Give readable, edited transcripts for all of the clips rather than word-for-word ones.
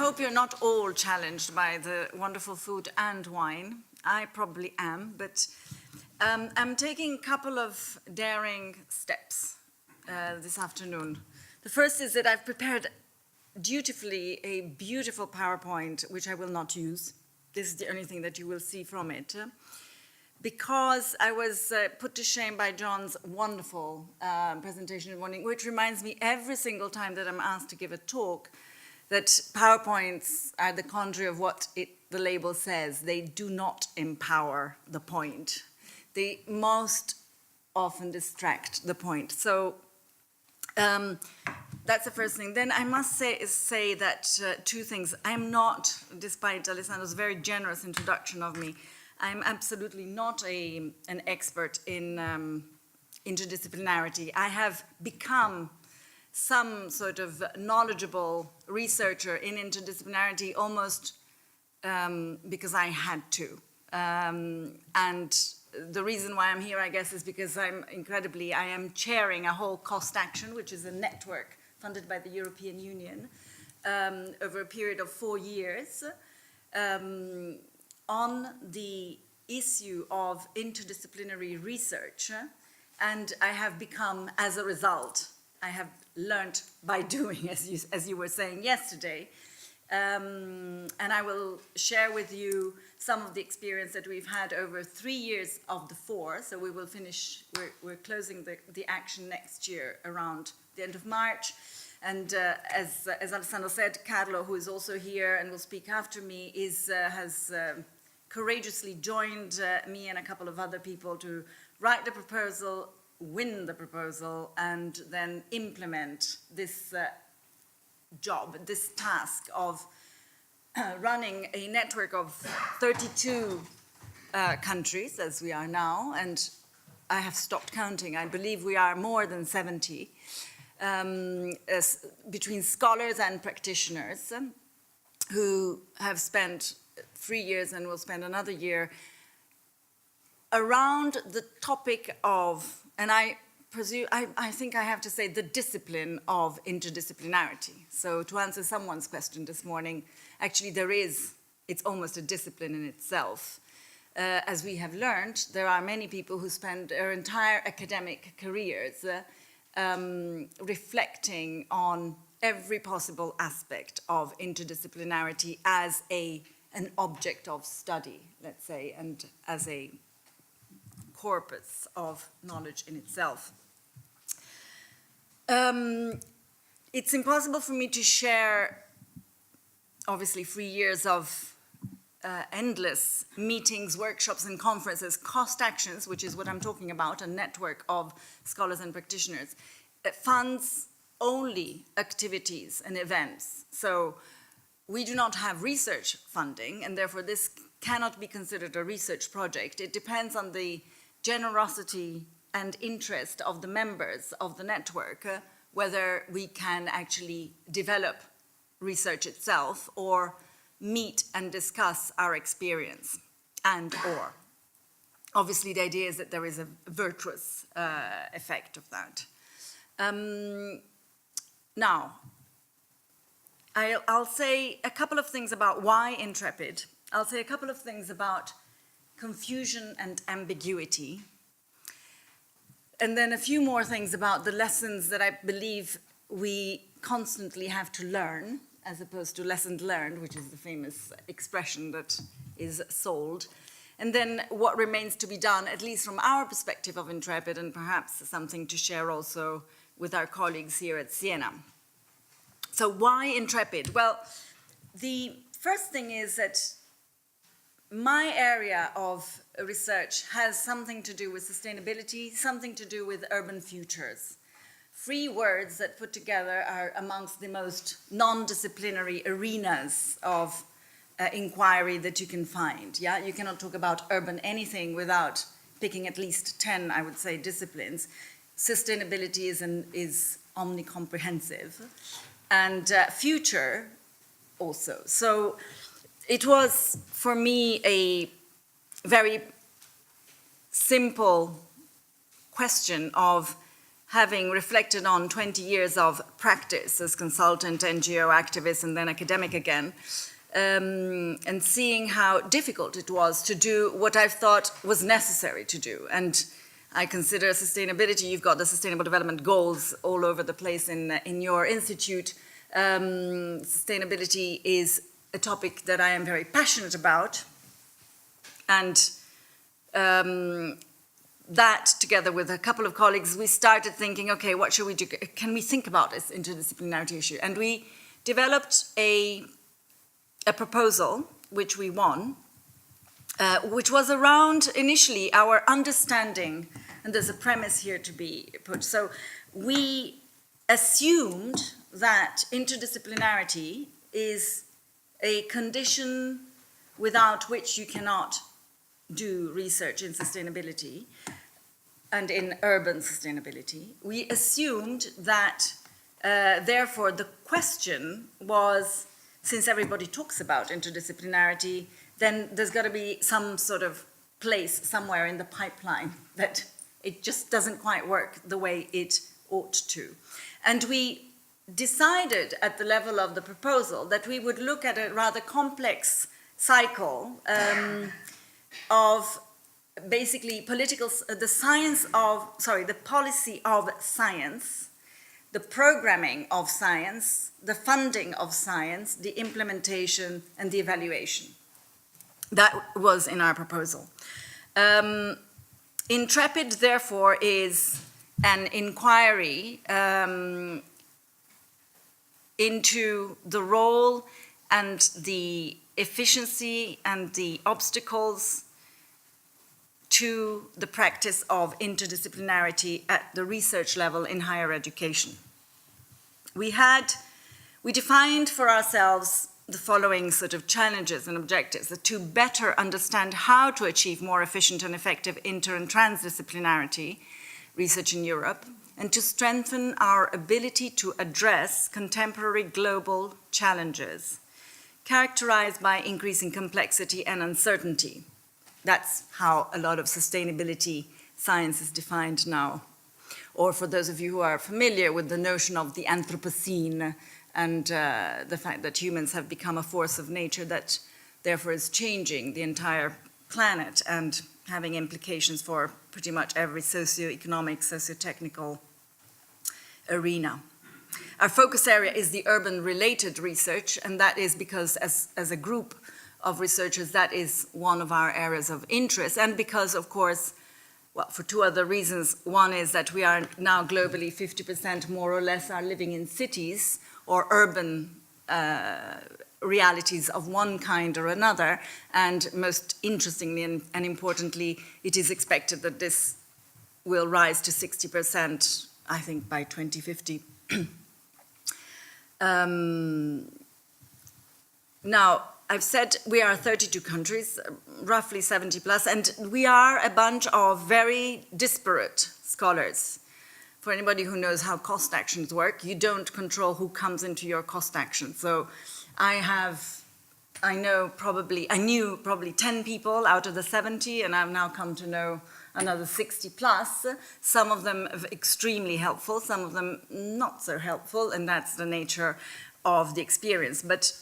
hope you're not all challenged by the wonderful food and wine. I probably am, but I'm taking a couple of daring steps this afternoon. The first is that I've prepared dutifully a beautiful PowerPoint, which I will not use. This is the only thing that you will see from it. Because I was put to shame by John's wonderful presentation in the morning, which reminds me every single time that I'm asked to give a talk that PowerPoints are the contrary of what the label says. They do not empower the point. They most often distract the point. So that's the first thing. Then I must say that two things. I'm not, despite Alessandro's very generous introduction of me, I'm absolutely not an expert in interdisciplinarity. I have become some sort of knowledgeable researcher in interdisciplinarity almost because I had to. And the reason why I'm here, I guess, is because I am chairing a whole cost action, which is a network funded by the European Union over a period of 4 years. On the issue of interdisciplinary research, and I have become, as a result, I have learned by doing, as you were saying yesterday, and I will share with you some of the experience that we've had over 3 years of the 4, so we will finish, we're closing the action next year around the end of March. And as Alessandro said, Carlo, who is also here and will speak after me, has courageously joined me and a couple of other people to write the proposal, win the proposal, and then implement this job, this task of running a network of 32 countries, as we are now, and I have stopped counting. I believe we are more than 70. Between scholars and practitioners who have spent 3 years and will spend another year around the topic of, and I think I have to say, the discipline of interdisciplinarity. So to answer someone's question this morning, actually it's almost a discipline in itself. As we have learned, there are many people who spend their entire academic careers reflecting on every possible aspect of interdisciplinarity as an object of study, let's say, and as a corpus of knowledge in itself. It's impossible for me to share, obviously, 3 years of endless meetings, workshops, and conferences, cost actions, which is what I'm talking about, a network of scholars and practitioners. It funds only activities and events. So we do not have research funding, and therefore this cannot be considered a research project. It depends on the generosity and interest of the members of the network, whether we can actually develop research itself or meet and discuss our experience or. Obviously, the idea is that there is a virtuous effect of that. Now, I'll say a couple of things about why Intrepid. I'll say a couple of things about confusion and ambiguity. And then a few more things about the lessons that I believe we constantly have to learn, as opposed to lessons learned, which is the famous expression that is sold. And then what remains to be done, at least from our perspective of Intrepid, and perhaps something to share also with our colleagues here at Siena. So why Intrepid? Well, the first thing is that my area of research has something to do with sustainability, something to do with urban futures. 3 words that put together are amongst the most non-disciplinary arenas of inquiry that you can find. Yeah, you cannot talk about urban anything without picking at least 10, I would say, disciplines. Sustainability is omnicomprehensive, and future also. So it was, for me, a very simple question of having reflected on 20 years of practice as consultant, NGO activist, and then academic again, and seeing how difficult it was to do what I thought was necessary to do. And I consider sustainability, you've got the Sustainable Development Goals all over the place in your institute. Sustainability is a topic that I am very passionate about. And that, together with a couple of colleagues, we started thinking, okay, what should we do? Can we think about this interdisciplinarity issue? And we developed a proposal, which we won, which was around, initially, our understanding, and there's a premise here to be put. So we assumed that interdisciplinarity is a condition without which you cannot do research in sustainability and in urban sustainability. We assumed that, therefore, the question was, since everybody talks about interdisciplinarity, then there's got to be some sort of place somewhere in the pipeline that it just doesn't quite work the way it ought to. And we decided at the level of the proposal that we would look at a rather complex cycle of basically the policy of science, the programming of science, the funding of science, the implementation, and the evaluation. That was in our proposal. Intrepid, therefore, is an inquiry into the role and the efficiency and the obstacles to the practice of interdisciplinarity at the research level in higher education. We defined for ourselves the following sort of challenges and objectives: to better understand how to achieve more efficient and effective inter- and transdisciplinarity research in Europe, and to strengthen our ability to address contemporary global challenges characterized by increasing complexity and uncertainty. That's how a lot of sustainability science is defined now. Or for those of you who are familiar with the notion of the Anthropocene and the fact that humans have become a force of nature that therefore is changing the entire planet and having implications for pretty much every socio-economic, socio-technical arena. Our focus area is the urban-related research, and that is because as a group of researchers, that is one of our areas of interest, and because, of course, well, for two other reasons. One is that we are now globally 50% more or less are living in cities or urban realities of one kind or another, and most interestingly and importantly, it is expected that this will rise to 60%, I think, by 2050. Now, I've said we are 32 countries, roughly 70 plus, and we are a bunch of very disparate scholars. For anybody who knows how cost actions work, you don't control who comes into your cost action. So I knew probably 10 people out of the 70, and I've now come to know another 60 plus. Some of them extremely helpful, some of them not so helpful, and that's the nature of the experience. But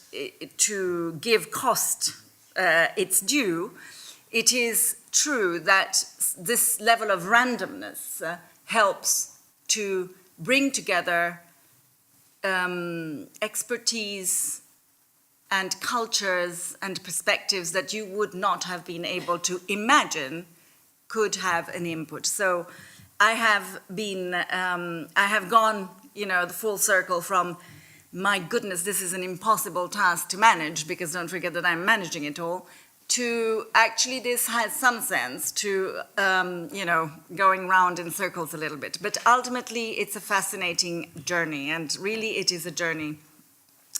to give cost its due, it is true that this level of randomness helps to bring together expertise and cultures and perspectives that you would not have been able to imagine could have an input. So I have gone, the full circle from, my goodness, this is an impossible task to manage, because don't forget that I'm managing it all, to actually this has some sense to, going round in circles a little bit. But ultimately, it's a fascinating journey, and really it is a journey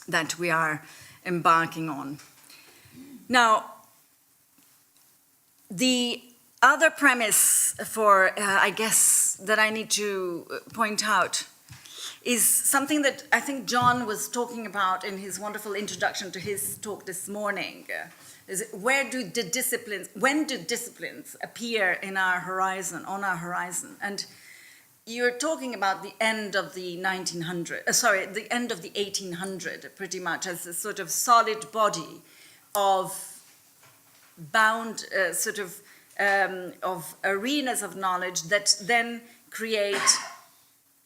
that we are embarking on. Now, the other premise for, I guess, that I need to point out is something that I think John was talking about in his wonderful introduction to his talk this morning. Is when do disciplines appear in our horizon, on our horizon? And you're talking about the end of the 1900, the end of the 1800, pretty much, as a sort of solid body of bound, of arenas of knowledge that then create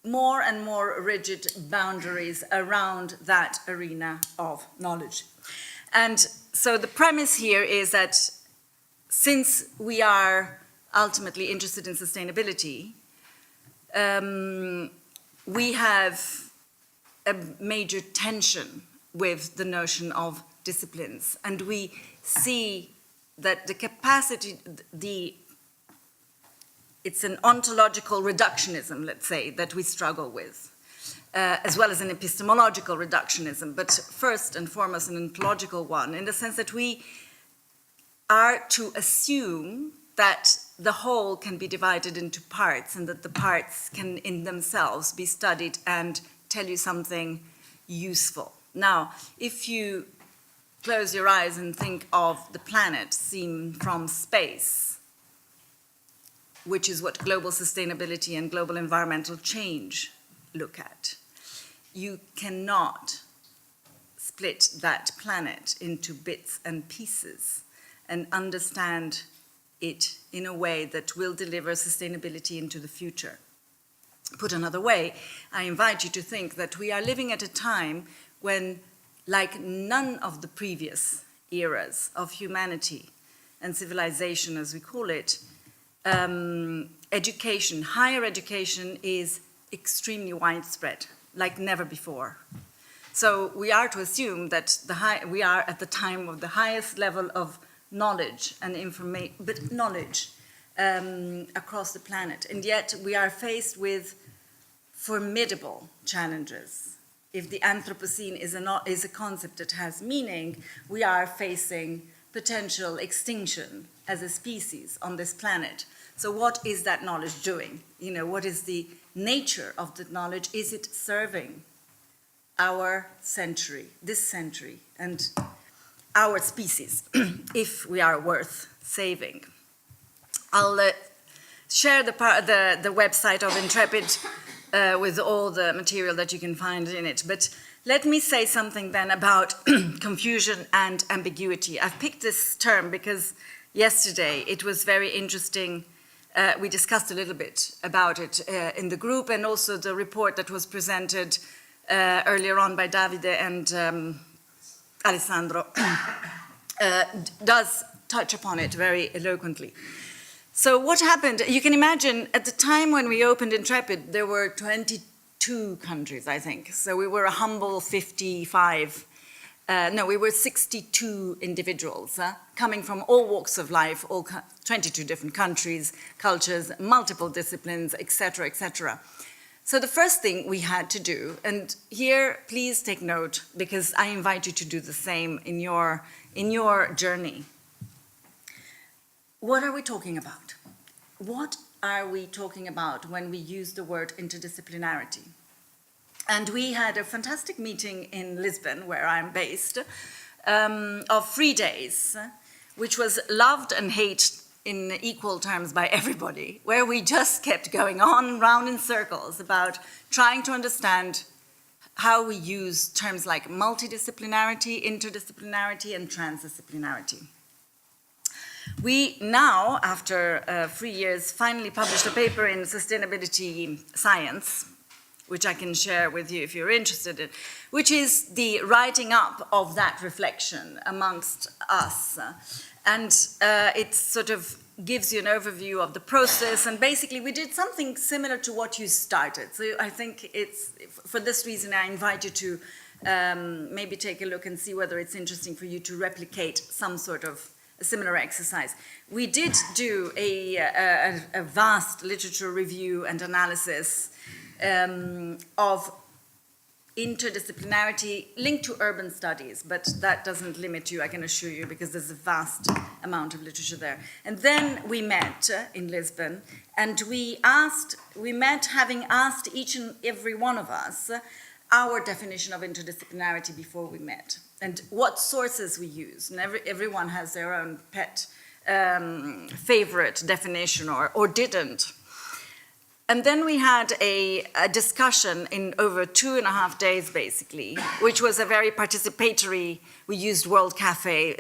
more and more rigid boundaries around that arena of knowledge. And so the premise here is that since we are ultimately interested in sustainability, we have a major tension with the notion of disciplines, and we see that the capacity, it's an ontological reductionism, let's say, that we struggle with, as well as an epistemological reductionism, but first and foremost an ontological one, in the sense that we are to assume that the whole can be divided into parts and that the parts can in themselves be studied and tell you something useful. Now, if you close your eyes and think of the planet seen from space, which is what global sustainability and global environmental change look at, you cannot split that planet into bits and pieces and understand it in a way that will deliver sustainability into the future. Put another way, I invite you to think that we are living at a time when, like none of the previous eras of humanity and civilization, as we call it, education, higher education is extremely widespread, like never before. So we are to assume that we are at the time of the highest level of knowledge and information, but knowledge across the planet. And yet we are faced with formidable challenges. If the Anthropocene is a concept that has meaning, we are facing potential extinction as a species on this planet. So what is that knowledge doing? You know, what is the nature of the knowledge? Is it serving our century, this century, and our species, if we are worth saving? I'll share the website of Intrepid with all the material that you can find in it. But let me say something then about confusion and ambiguity. I've picked this term because yesterday it was very interesting. We discussed a little bit about it in the group, and also the report that was presented earlier on by Davide and Alessandro does touch upon it very eloquently. So what happened, you can imagine at the time when we opened Intrepid, there were 22 countries, I think. So we were a humble 55, we were 62 individuals coming from all walks of life, 22 different countries, cultures, multiple disciplines, etc., etc. So the first thing we had to do, and here please take note because I invite you to do the same in your journey. What are we talking about? What are we talking about when we use the word interdisciplinarity? And we had a fantastic meeting in Lisbon, where I'm based, of 3 days, which was loved and hated in equal terms by everybody, where we just kept going on round in circles about trying to understand how we use terms like multidisciplinarity, interdisciplinarity, and transdisciplinarity. We now, after 3 years, finally published a paper in Sustainability Science, which I can share with you if you're interested in, which is the writing up of that reflection amongst us. And it sort of gives you an overview of the process, and basically we did something similar to what you started. So I think it's, for this reason, I invite you to maybe take a look and see whether it's interesting for you to replicate some sort of a similar exercise. We did do a vast literature review and analysis of interdisciplinarity linked to urban studies, but that doesn't limit you, I can assure you, because there's a vast amount of literature there. And then we met in Lisbon, and we met having asked each and every one of us our definition of interdisciplinarity before we met, and what sources we use. And everyone has their own pet favorite definition or didn't. And then we had a discussion in over 2.5 days, basically, which was a very participatory, we used World Cafe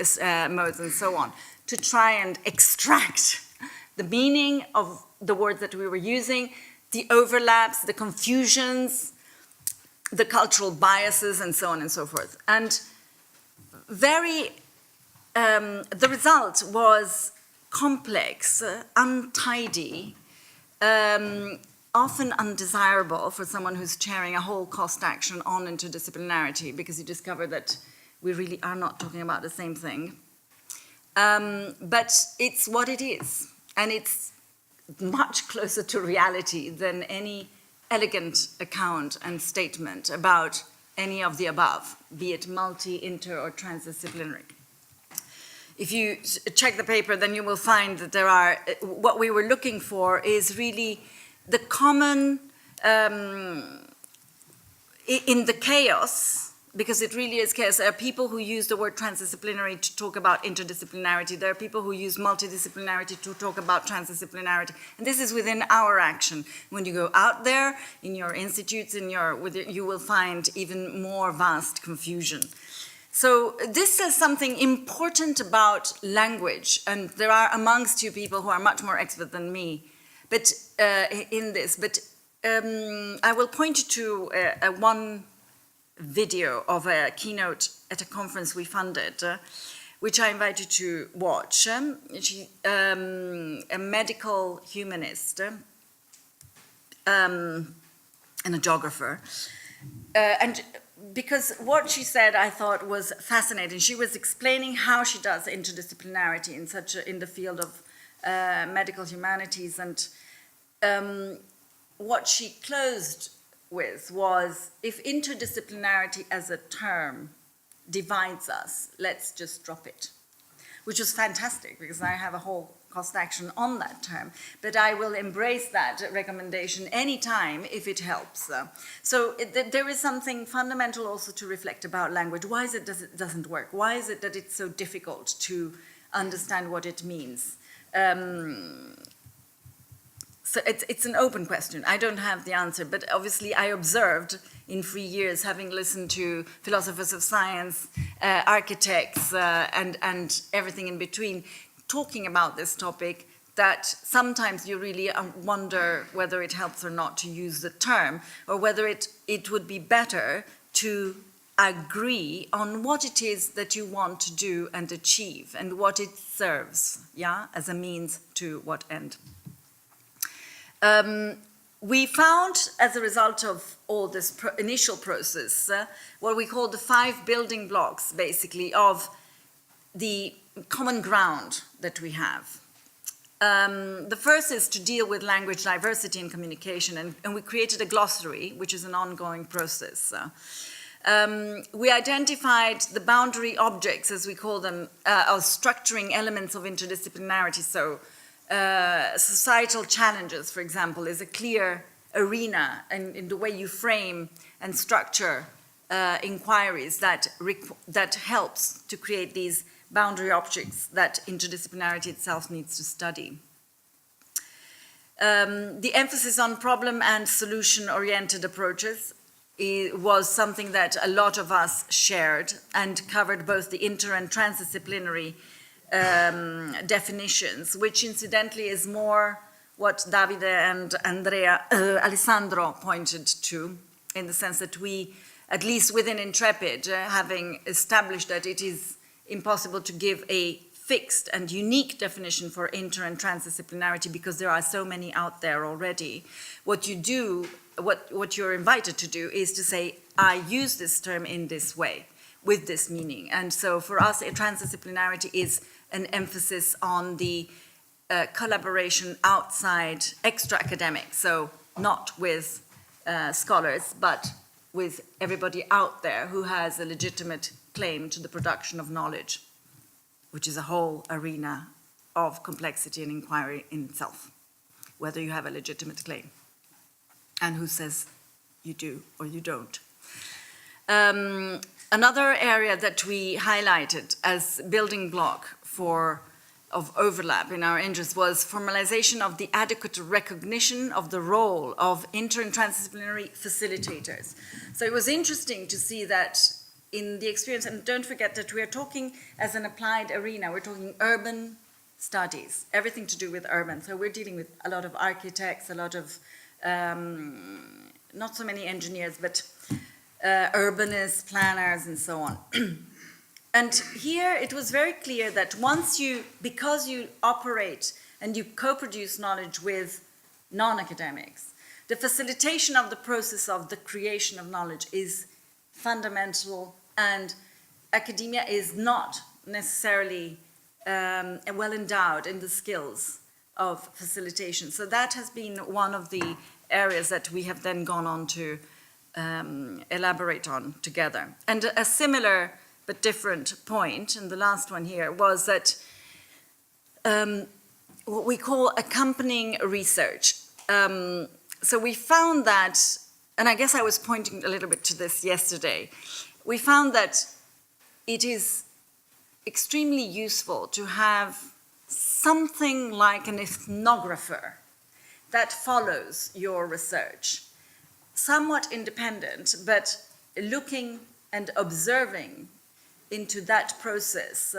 modes and so on, to try and extract the meaning of the words that we were using, the overlaps, the confusions, the cultural biases, and so on and so forth. And the result was complex, untidy, often undesirable for someone who's chairing a whole cost action on interdisciplinarity, because you discover that we really are not talking about the same thing. But it's what it is, and it's much closer to reality than any elegant account and statement about any of the above, be it multi, inter, or transdisciplinary. If you check the paper, then you will find that there are, what we were looking for is really the common, in the chaos, because it really is chaos. There are people who use the word transdisciplinary to talk about interdisciplinarity. There are people who use multidisciplinarity to talk about transdisciplinarity. And this is within our action. When you go out there, in your institutes, you will find even more vast confusion. So this is something important about language, and there are amongst you people who are much more expert than me but in this. But I will point you to one video of a keynote at a conference we funded, which I invite you to watch. She's a medical humanist and a geographer. And because what she said I thought was fascinating. She was explaining how she does interdisciplinarity in the field of medical humanities, and what she closed with was, if interdisciplinarity as a term divides us, let's just drop it, which was fantastic because I have a whole cost action on that term, but I will embrace that recommendation anytime if it helps. So there is something fundamental also to reflect about language. Why is it doesn't work? Why is it that it's so difficult to understand what it means? So it's an open question. I don't have the answer, but obviously I observed in 3 years, having listened to philosophers of science, architects, and everything in between, talking about this topic, that sometimes you really wonder whether it helps or not to use the term, or whether it would be better to agree on what it is that you want to do and achieve, and what it serves, yeah, as a means to what end. We found, as a result of all this initial process, what we call the 5 building blocks, basically, of the common ground that we have. The first is to deal with language diversity in communication, and we created a glossary, which is an ongoing process. We identified the boundary objects, as we call them, of structuring elements of interdisciplinarity. So societal challenges, for example, is a clear arena in the way you frame and structure inquiries that helps to create these boundary objects that interdisciplinarity itself needs to study. The emphasis on problem and solution-oriented approaches was something that a lot of us shared, and covered both the inter- and transdisciplinary definitions, which incidentally is more what Davide and Alessandro pointed to, in the sense that we, at least within Intrepid, having established that it is impossible to give a fixed and unique definition for inter- and transdisciplinarity because there are so many out there already. What you do, what you're invited to do is to say, I use this term in this way, with this meaning. And so for us, transdisciplinarity is an emphasis on the collaboration outside extra-academic, so not with scholars, but with everybody out there who has a legitimate claim to the production of knowledge, which is a whole arena of complexity and inquiry in itself, whether you have a legitimate claim, and who says you do or you don't. Another area that we highlighted as building block for of overlap in our interests was formalization of the adequate recognition of the role of inter- and transdisciplinary facilitators. So it was interesting to see that in the experience, and don't forget that we are talking as an applied arena, we're talking urban studies, everything to do with urban. So we're dealing with a lot of architects, a lot of, not so many engineers, but urbanists, planners, and so on. And here it was very clear that because you operate and you co-produce knowledge with non-academics, the facilitation of the process of the creation of knowledge is fundamental, and academia is not necessarily well endowed in the skills of facilitation. So that has been one of the areas that we have then gone on to elaborate on together. And a similar but different point, and the last one here, was that what we call accompanying research. So we found that, and I guess I was pointing a little bit to this yesterday, we found that it is extremely useful to have something like an ethnographer that follows your research, somewhat independent, but looking and observing into that process,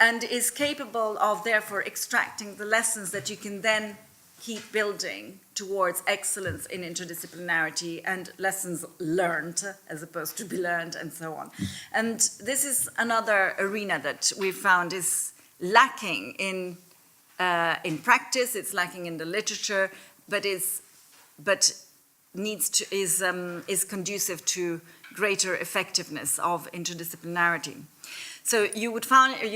and is capable of therefore extracting the lessons that you can then keep building towards excellence in interdisciplinarity and lessons learned as opposed to be learned, and so on. And this is another arena that we found is lacking in practice, it's lacking in the literature, but is conducive to greater effectiveness of interdisciplinarity. So you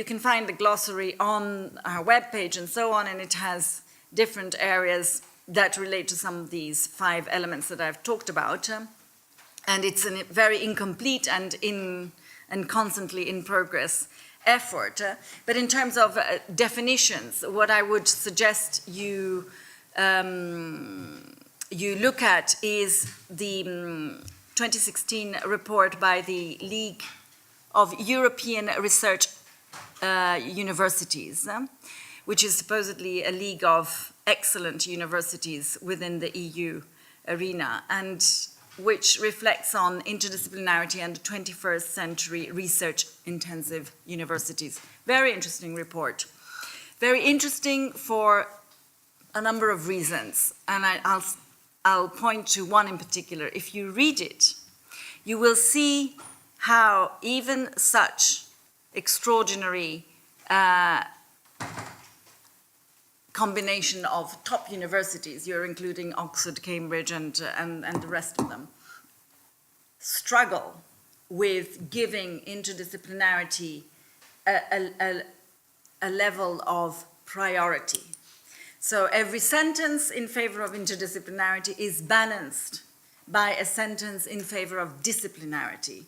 can find the glossary on our webpage and so on, and it has different areas that relate to some of these 5 elements that I've talked about. And it's a very incomplete and constantly in progress effort. But in terms of definitions, what I would suggest you look at is the 2016 report by the League of European Research Universities, which is supposedly a league of excellent universities within the EU arena, and which reflects on interdisciplinarity and 21st century research-intensive universities. Very interesting report. Very interesting for a number of reasons, and I'll point to one in particular. If you read it, you will see how even such extraordinary combination of top universities, you're including Oxford, Cambridge, and the rest of them, struggle with giving interdisciplinarity a level of priority. So every sentence in favor of interdisciplinarity is balanced by a sentence in favor of disciplinarity.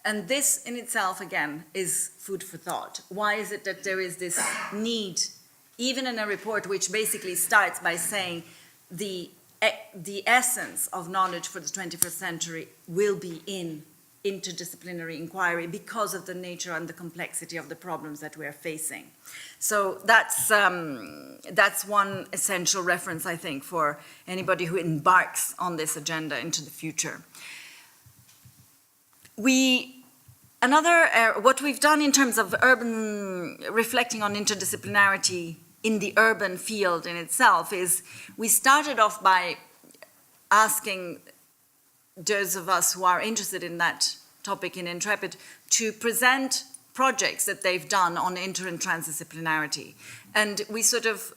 And this in itself, again, is food for thought. Why is it that there is this need, even in a report which basically starts by saying the essence of knowledge for the 21st century will be in interdisciplinary inquiry because of the nature and the complexity of the problems that we are facing. So that's one essential reference, I think, for anybody who embarks on this agenda into the future. What we've done in terms of reflecting on interdisciplinarity in the urban field in itself is we started off by asking those of us who are interested in that topic in Intrepid to present projects that they've done on inter and transdisciplinarity. And we sort of,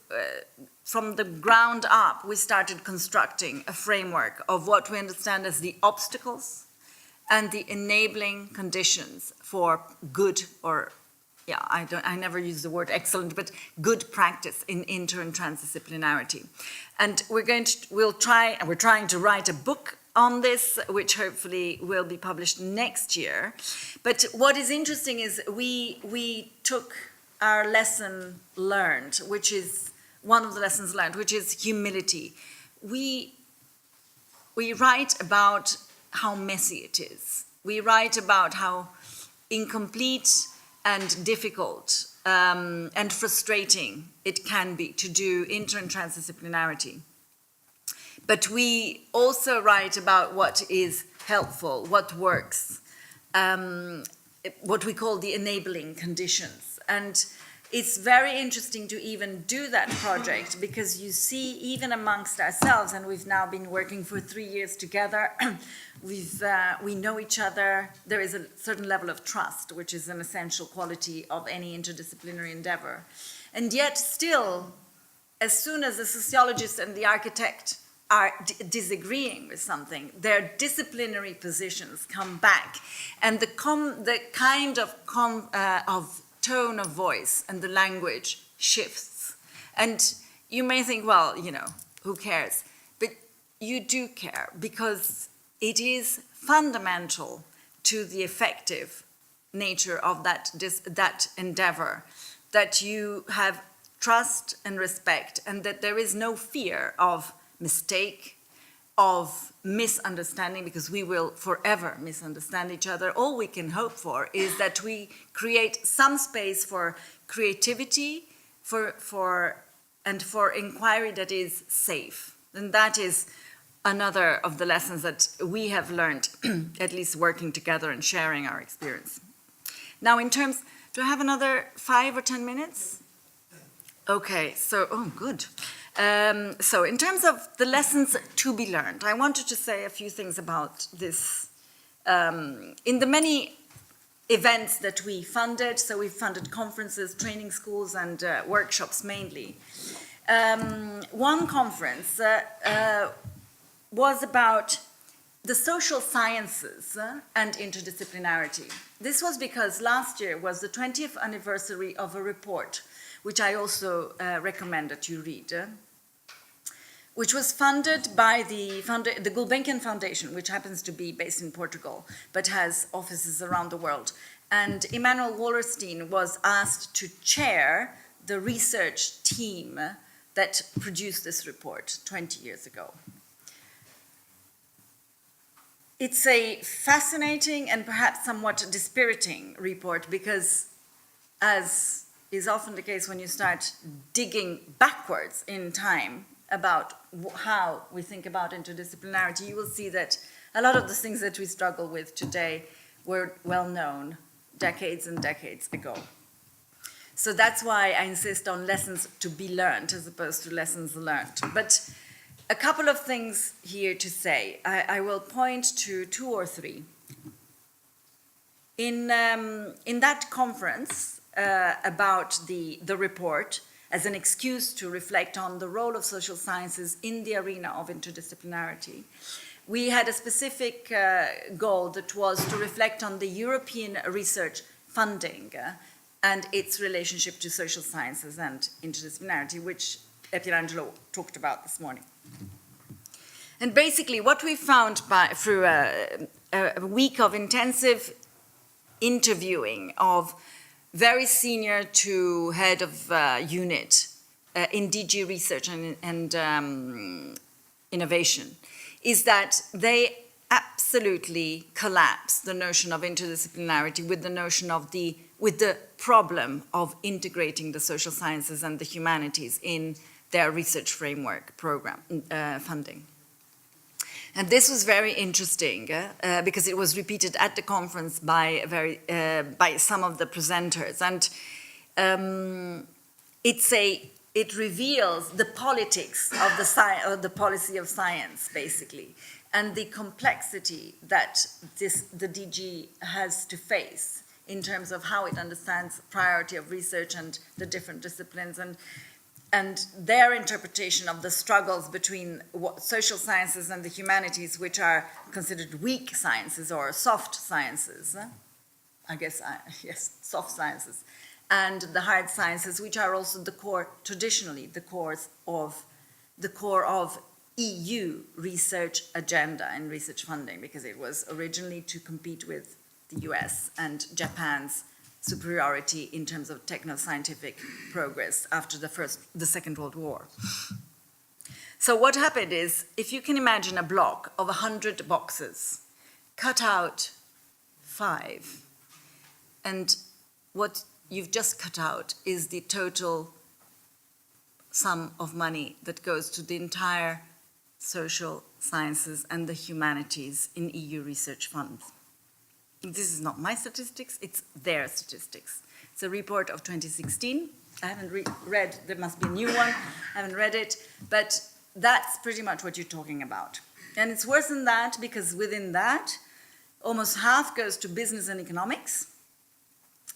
from the ground up, we started constructing a framework of what we understand as the obstacles and the enabling conditions for good, or I never use the word excellent, but good practice in inter and transdisciplinarity. And we're trying to write a book on this, which hopefully will be published next year. But what is interesting is we took our lesson learned, which is one of the lessons learned, which is humility. We write about how messy it is. We write about how incomplete and difficult and frustrating it can be to do inter and transdisciplinarity. But we also write about what is helpful, what works, what we call the enabling conditions. And it's very interesting to even do that project because you see even amongst ourselves, and we've now been working for 3 years together, we know each other, there is a certain level of trust, which is an essential quality of any interdisciplinary endeavor. And yet still, as soon as the sociologist and the architect are disagreeing with something, their disciplinary positions come back, and the kind of tone of voice and the language shifts. And you may think, well, you know, who cares? But you do care, because it is fundamental to the effective nature of that endeavor, that you have trust and respect, and that there is no fear of mistake, of misunderstanding, because we will forever misunderstand each other. All we can hope for is that we create some space for creativity, for inquiry that is safe. And that is another of the lessons that we have learned, at least working together and sharing our experience. Now, in terms, do I have another 5 or 10 minutes? Okay, so, oh, good. So in terms of the lessons to be learned, I wanted to say a few things about this. In the many events that we funded, so we funded conferences, training schools, and workshops mainly. One conference was about the social sciences and interdisciplinarity. This was because last year was the 20th anniversary of a report, which I also recommend that you read, which was funded by the Gulbenkian Foundation, which happens to be based in Portugal, but has offices around the world. And Emanuel Wallerstein was asked to chair the research team that produced this report 20 years ago. It's a fascinating and perhaps somewhat dispiriting report because, as is often the case when you start digging backwards in time about how we think about interdisciplinarity, you will see that a lot of the things that we struggle with today were well known decades and decades ago. So that's why I insist on lessons to be learned as opposed to lessons learned. But a couple of things here to say. I will point to 2 or 3. In that conference about the report, as an excuse to reflect on the role of social sciences in the arena of interdisciplinarity, we had a specific goal that was to reflect on the European research funding and its relationship to social sciences and interdisciplinarity, which Pierangelo talked about this morning. And basically what we found through a week of intensive interviewing of very senior to head of unit in DG Research and Innovation, is that they absolutely collapse the notion of interdisciplinarity with the notion of with the problem of integrating the social sciences and the humanities in their research framework program funding. And this was very interesting because it was repeated at the conference by some of the presenters, and it reveals the politics of the policy of science, basically, and the complexity that the DG has to face in terms of how it understands priority of research and the different disciplines, and their interpretation of the struggles between social sciences and the humanities, which are considered weak sciences or soft sciences, yes, soft sciences, and the hard sciences, which are also the core, traditionally, the core of EU research agenda and research funding, because it was originally to compete with the US and Japan's superiority in terms of techno-scientific progress after the Second World War. So what happened is, if you can imagine a block of 100 boxes, cut out 5, and what you've just cut out is the total sum of money that goes to the entire social sciences and the humanities in EU research funds. This is not my statistics, it's their statistics. It's a report of 2016. I haven't read, there must be a new one, I haven't read it, but that's pretty much what you're talking about. And it's worse than that because within that, almost half goes to business and economics,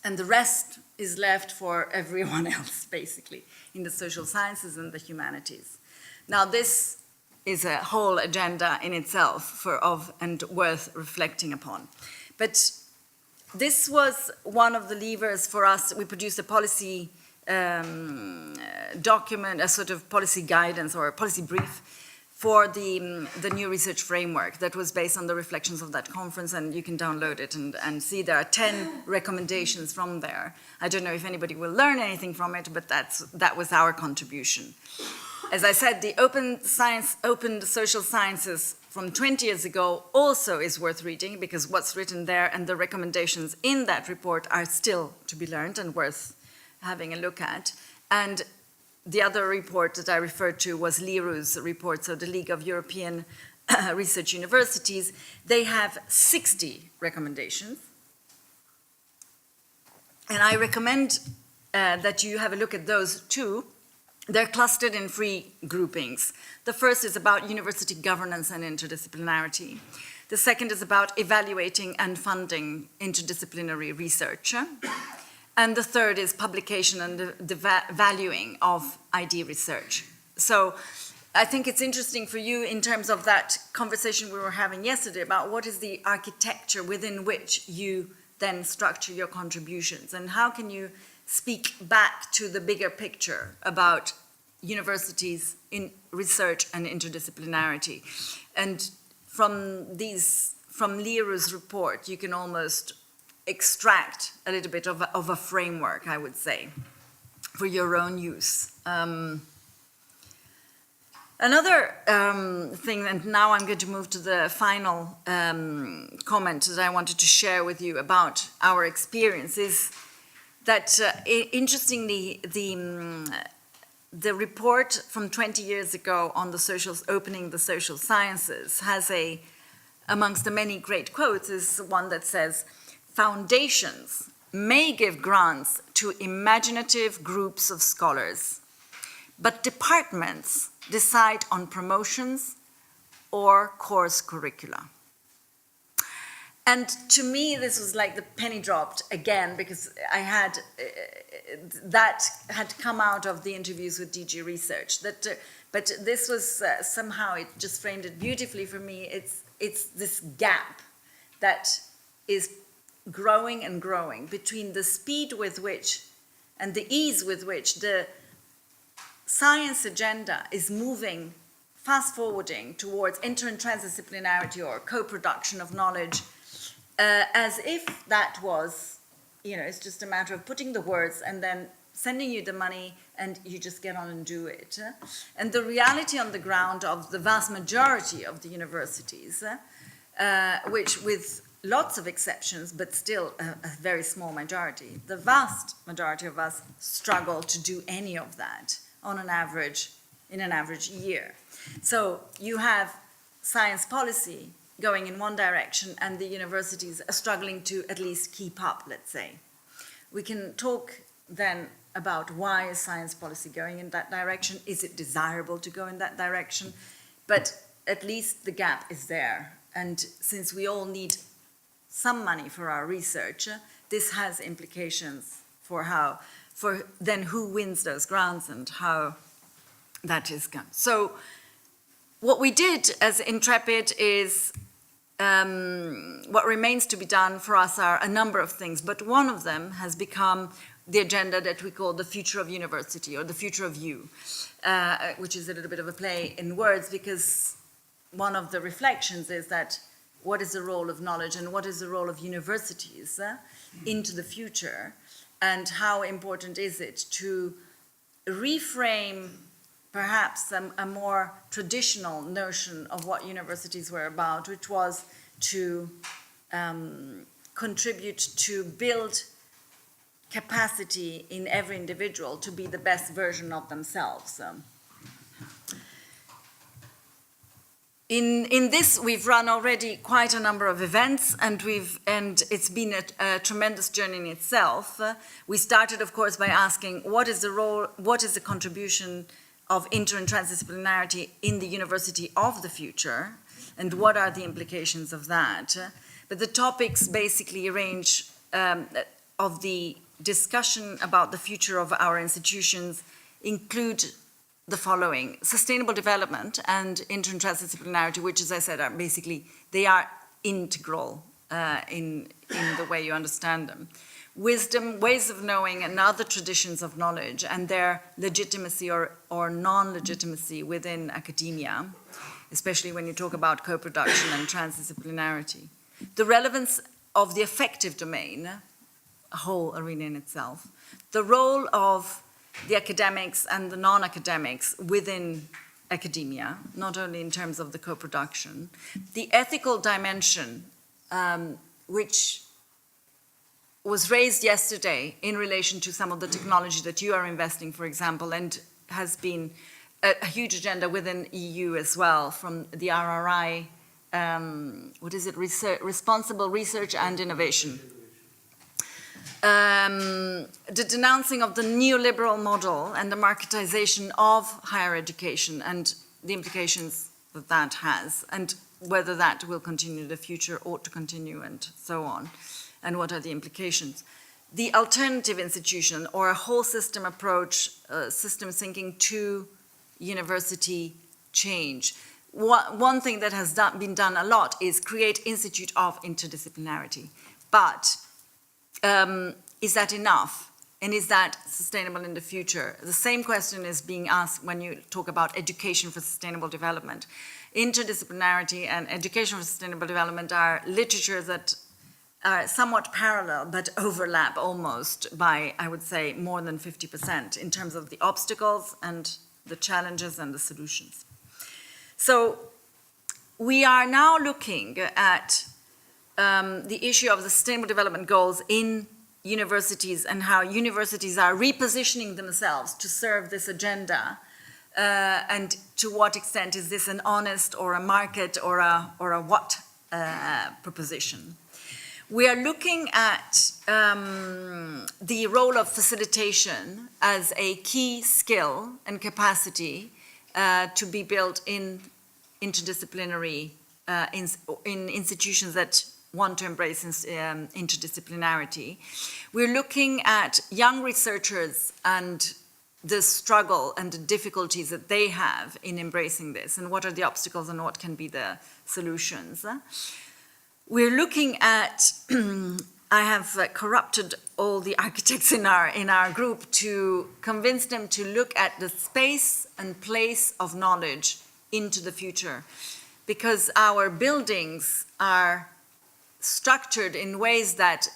and the rest is left for everyone else, basically, in the social sciences and the humanities. Now, this is a whole agenda in itself and worth reflecting upon. But this was one of the levers for us. We produced a policy document, a sort of policy guidance or a policy brief for the new research framework that was based on the reflections of that conference, and you can download it and see there are 10 recommendations from there. I don't know if anybody will learn anything from it, but that was our contribution. As I said, the open social sciences from 20 years ago also is worth reading because what's written there and the recommendations in that report are still to be learned and worth having a look at. And the other report that I referred to was LIRU's report, so the League of European Research Universities. They have 60 recommendations. And I recommend that you have a look at those too. They're clustered in 3 groupings. The first is about university governance and interdisciplinarity. The second is about evaluating and funding interdisciplinary research. And the third is publication and the valuing of ID research. So I think it's interesting for you in terms of that conversation we were having yesterday about what is the architecture within which you then structure your contributions and how can you speak back to the bigger picture about universities in research and interdisciplinarity. And from LIRU's report, you can almost extract a little bit of a framework, I would say, for your own use. Another thing, and now I'm going to move to the final comment that I wanted to share with you about our experience, is that interestingly, the report from 20 years ago on the opening the social sciences has amongst the many great quotes, is one that says, "Foundations may give grants to imaginative groups of scholars, but departments decide on promotions or course curricula." And to me, this was like the penny dropped again, because that had come out of the interviews with DG Research. But this was somehow, it just framed it beautifully for me. It's this gap that is growing and growing between the speed with which and the ease with which the science agenda is moving, fast forwarding towards inter and transdisciplinarity or co-production of knowledge, as if that was, it's just a matter of putting the words and then sending you the money and you just get on and do it. And the reality on the ground of the vast majority of the universities, which with lots of exceptions, but still a very small majority, the vast majority of us struggle to do any of that in an average year. So you have science policy going in one direction and the universities are struggling to at least keep up, let's say. We can talk then about why is science policy going in that direction? Is it desirable to go in that direction? But at least the gap is there. And since we all need some money for our research, this has implications for then who wins those grants and how that is done. So what we did as Intrepid is, what remains to be done for us are a number of things, but one of them has become the agenda that we call the future of university or the future of you, which is a little bit of a play in words, because one of the reflections is that what is the role of knowledge and what is the role of universities into the future, and how important is it to reframe perhaps a more traditional notion of what universities were about, which was to contribute to build capacity in every individual to be the best version of themselves. In this, we've run already quite a number of events, and it's been a tremendous journey in itself. We started, of course, by asking what is the contribution of inter and transdisciplinarity in the university of the future, and what are the implications of that? But the topics basically range of the discussion about the future of our institutions include the following: sustainable development and inter and transdisciplinarity, which, as I said, are basically, they are integral in the way you understand them. Wisdom, ways of knowing, and other traditions of knowledge, and their legitimacy or non-legitimacy within academia, especially when you talk about co-production and transdisciplinarity. The relevance of the affective domain, a whole arena in itself. The role of the academics and the non-academics within academia, not only in terms of the co-production. The ethical dimension, which was raised yesterday in relation to some of the technology that you are investing, for example, and has been a huge agenda within EU as well, from the RRI, Responsible Research and Innovation. The denouncing of the neoliberal model and the marketization of higher education and the implications that that has, and whether that will continue in the future, ought to continue, and so on, and what are the implications. The alternative institution, or a whole system approach, system thinking to university change. One thing that has been done a lot is create Institute of Interdisciplinarity, but is that enough? And is that sustainable in the future? The same question is being asked when you talk about education for sustainable development. Interdisciplinarity and education for sustainable development are literatures that are somewhat parallel, but overlap almost by, I would say, more than 50% in terms of the obstacles and the challenges and the solutions. So we are now looking at the issue of the Sustainable Development Goals in universities and how universities are repositioning themselves to serve this agenda, and to what extent is this an honest or a market or a what proposition. We are looking at the role of facilitation as a key skill and capacity to be built in interdisciplinary, in institutions that want to embrace interdisciplinarity. We're looking at young researchers and the struggle and the difficulties that they have in embracing this, and what are the obstacles and what can be the solutions. We're looking at, I have corrupted all the architects in our group to convince them to look at the space and place of knowledge into the future, because our buildings are structured in ways that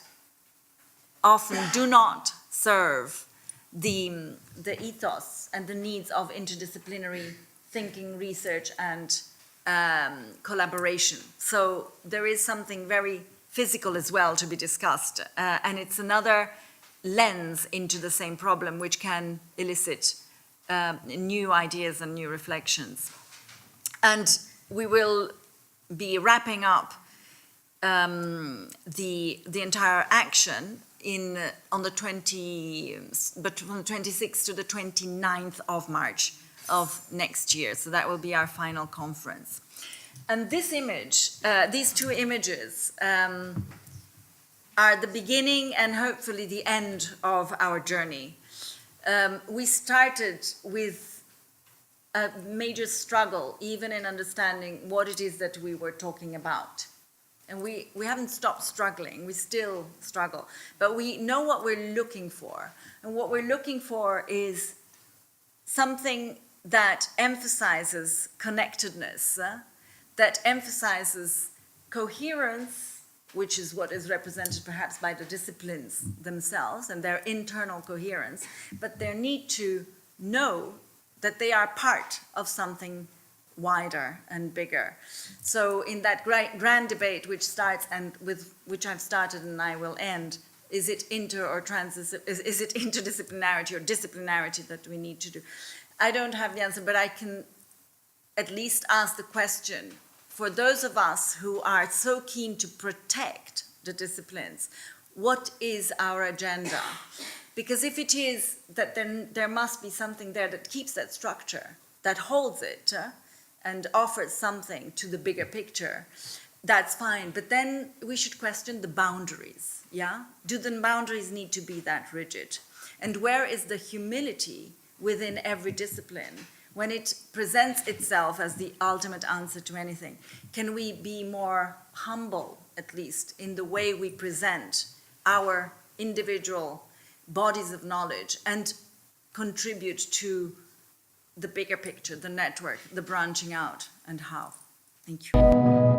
often do not serve the ethos and the needs of interdisciplinary thinking, research, and collaboration. So there is something very physical as well to be discussed, and it's another lens into the same problem which can elicit new ideas and new reflections. And we will be wrapping up the entire action on the 26th to the 29th of March of next year. So that will be our final conference. And this image, these two images, are the beginning and hopefully the end of our journey. We started with a major struggle, even in understanding what it is that we were talking about. And we haven't stopped struggling, we still struggle. But we know what we're looking for. And what we're looking for is something that emphasizes connectedness, that emphasizes coherence, which is what is represented perhaps by the disciplines themselves and their internal coherence, but their need to know that they are part of something wider and bigger. So in that grand debate which starts, and with which I've started and I will end, Is it inter or is it interdisciplinarity or disciplinarity that we need to do? I don't have the answer, but I can at least ask the question for those of us who are so keen to protect the disciplines, what is our agenda? Because if it is that, then there must be something there that keeps that structure, that holds it, and offers something to the bigger picture. That's fine, but then we should question the boundaries, yeah? Do the boundaries need to be that rigid? And where is the humility within every discipline when it presents itself as the ultimate answer to anything? Can we be more humble, at least, in the way we present our individual bodies of knowledge and contribute to the bigger picture, the network, the branching out, and how? Thank you.